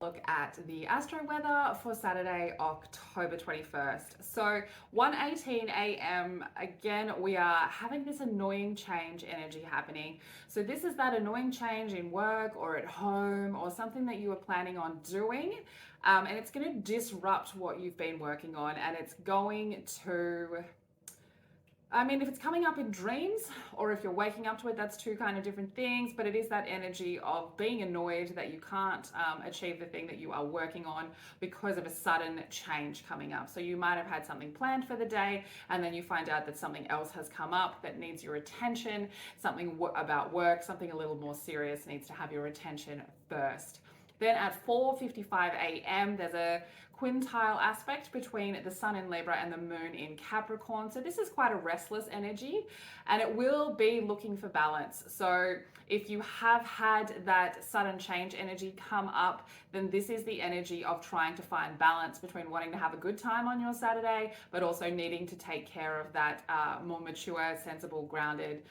Look at the astro weather for Saturday, October 21st. So 1:18 a.m. again, we are having this annoying change energy happening. So this is that annoying change in work or at home or something that you were planning on doing. And it's going to disrupt what you've been working on, and it's going to, if it's coming up in dreams or if you're waking up to it, that's two kind of different things, but it is that energy of being annoyed that you can't achieve the thing that you are working on because of a sudden change coming up. So you might have had something planned for the day and then you find out that something else has come up that needs your attention, something about work, something a little more serious needs to have your attention first. Then at 4:55 a.m., there's a quintile aspect between the sun in Libra and the moon in Capricorn. So this is quite a restless energy and it will be looking for balance. So if you have had that sudden change energy come up, then this is the energy of trying to find balance between wanting to have a good time on your Saturday, but also needing to take care of that more mature, sensible, grounded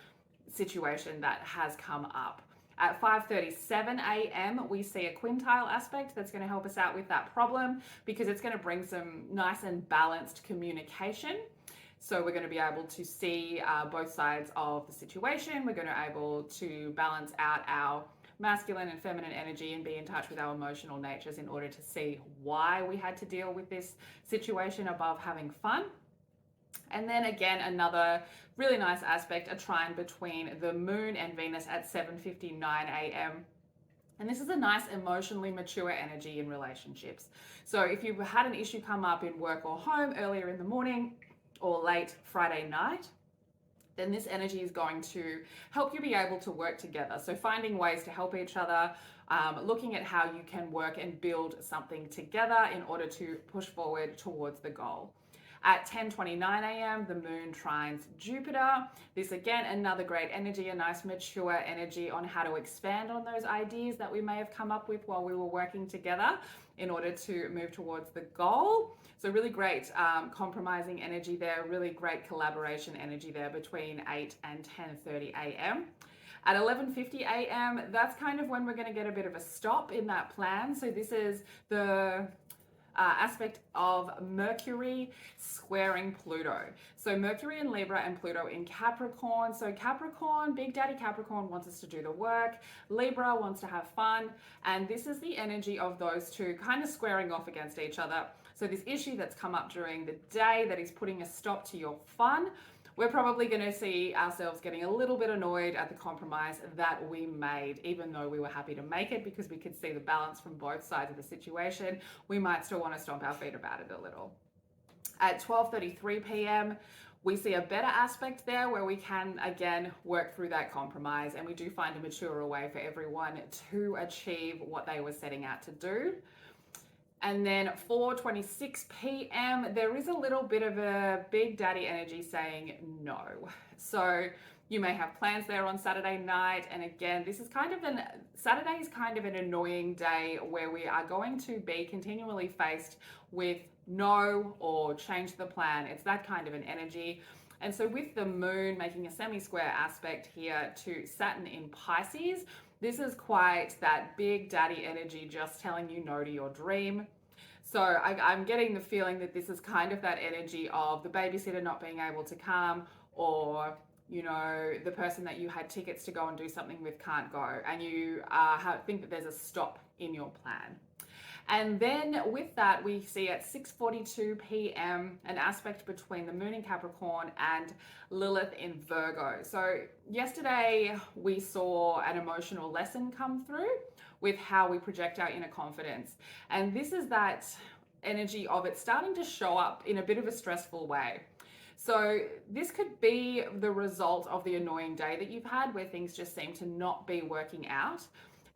situation that has come up. At 5:37 a.m., we see a quintile aspect that's going to help us out with that problem because it's going to bring some nice and balanced communication. So we're going to be able to see both sides of the situation. We're going to be able to balance out our masculine and feminine energy and be in touch with our emotional natures in order to see why we had to deal with this situation above having fun. And then again, another really nice aspect, a trine between the moon and Venus at 7:59 a.m. And this is a nice emotionally mature energy in relationships. So if you've had an issue come up in work or home earlier in the morning or late Friday night, then this energy is going to help you be able to work together. So finding ways to help each other, looking at how you can work and build something together in order to push forward towards the goal. At 10:29 a.m., the moon trines Jupiter. This again, another great energy, a nice mature energy on how to expand on those ideas that we may have come up with while we were working together in order to move towards the goal. So really great compromising energy there, really great collaboration energy there between 8 and 10:30 a.m. At 11:50 a.m., that's kind of when we're going to get a bit of a stop in that plan. So this is the aspect of Mercury squaring Pluto. So Mercury in Libra and Pluto in Capricorn. So Capricorn, Big Daddy Capricorn wants us to do the work. Libra wants to have fun. And this is the energy of those two kind of squaring off against each other. So this issue that's come up during the day that is putting a stop to your fun, we're probably going to see ourselves getting a little bit annoyed at the compromise that we made, even though we were happy to make it because we could see the balance from both sides of the situation. We might still want to stomp our feet about it a little. At 12:33 p.m., we see a better aspect there where we can again work through that compromise, and we do find a maturer way for everyone to achieve what they were setting out to do. And then 4:26 p.m., there is a little bit of a Big Daddy energy saying no. So you may have plans there on Saturday night. And again, Saturday is kind of an annoying day where we are going to be continually faced with no or change the plan. It's that kind of an energy. And so with the moon making a semi-square aspect here to Saturn in Pisces, this is quite that Big Daddy energy just telling you no to your dream. So I'm getting the feeling that this is kind of that energy of the babysitter not being able to come, or the person that you had tickets to go and do something with can't go, and you think that there's a stop in your plan. And then with that, we see at 6:42 p.m. an aspect between the moon in Capricorn and Lilith in Virgo. So yesterday we saw an emotional lesson come through with how we project our inner confidence. And this is that energy of it starting to show up in a bit of a stressful way. So this could be the result of the annoying day that you've had where things just seem to not be working out.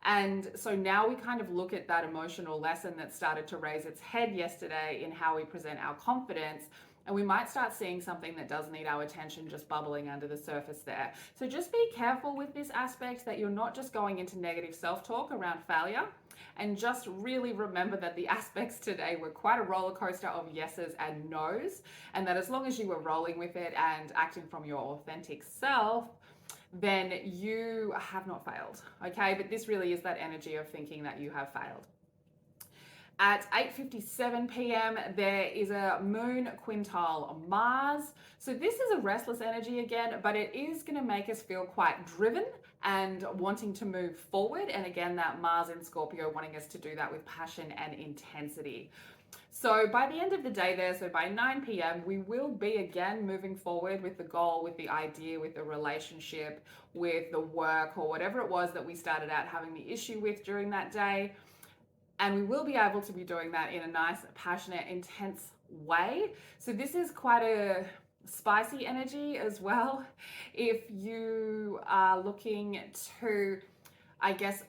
And so now we kind of look at that emotional lesson that started to raise its head yesterday in how we present our confidence, and we might start seeing something that does need our attention just bubbling under the surface there. So just be careful with this aspect that you're not just going into negative self-talk around failure, and just really remember that the aspects today were quite a roller coaster of yeses and nos, and that as long as you were rolling with it and acting from your authentic self, then you have not failed, okay? But this really is that energy of thinking that you have failed. At 8:57 p.m., there is a moon quintile Mars. So this is a restless energy again, but it is going to make us feel quite driven and wanting to move forward. And again, that Mars in Scorpio wanting us to do that with passion and intensity. So by the end of the day there, so by 9 p.m., we will be again moving forward with the goal, with the idea, with the relationship, with the work, or whatever it was that we started out having the issue with during that day. And we will be able to be doing that in a nice, passionate, intense way. So this is quite a spicy energy as well. If you are looking to, I guess,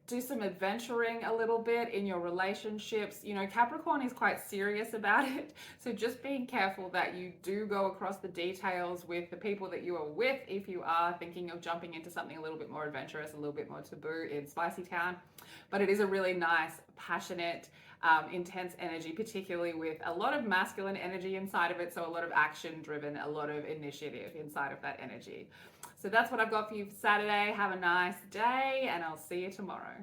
do some adventuring a little bit in your relationships. You know, Capricorn is quite serious about it. So just being careful that you do go across the details with the people that you are with if you are thinking of jumping into something a little bit more adventurous, a little bit more taboo in Spicy Town. But it is a really nice, passionate, intense energy, particularly with a lot of masculine energy inside of it. So a lot of action driven, a lot of initiative inside of that energy. So that's what I've got for you for Saturday. Have a nice day, and I'll see you tomorrow.